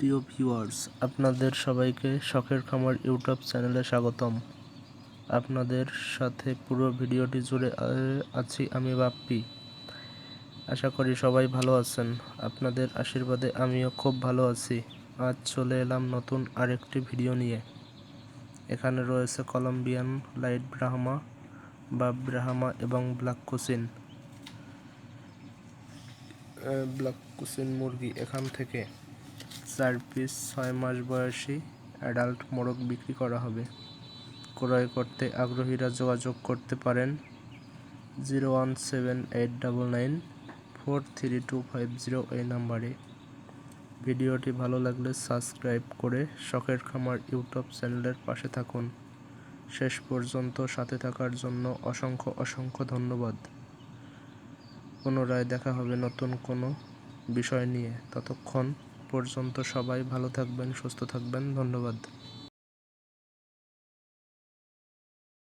প্রিয় ভিউয়ার্স, আপনাদের সবাইকে শখের খামার ইউটিউব চ্যানেলে স্বাগতম। আপনাদের সাথে পুরো ভিডিওটি জুড়ে আছি আমি বাপ্পি। আশা করি সবাই ভালো আছেন। আপনাদের আশীর্বাদে আমিও খুব ভালো আছি। আজ চলে এলাম নতুন আরেকটি ভিডিও নিয়ে। এখানে রয়েছে কলম্বিয়ান লাইট ব্রাহ্মা বা ব্রাহ্মা এবং ব্ল্যাক কোচিন মুরগি। এখান থেকে 4 পিস 6 মাস বয়সী অ্যাডাল্ট মোরগ বিক্রি করা হবে। ক্রয় করতে আগ্রহীরা যোগাযোগ করতে পারেন 0178994325 এই নাম্বারে। ভিডিওটি ভালো লাগলে সাবস্ক্রাইব করে শখের খামার ইউটিউব চ্যানেলের পাশে থাকুন। শেষ পর্যন্ত সাথে থাকার জন্য অসংখ্য ধন্যবাদ। পুনরায় দেখা হবে নতুন কোনো বিষয় নিয়ে। ততক্ষণ পর্যন্ত সবাই ভালো থাকবেন, সুস্থ থাকবেন। ধন্যবাদ।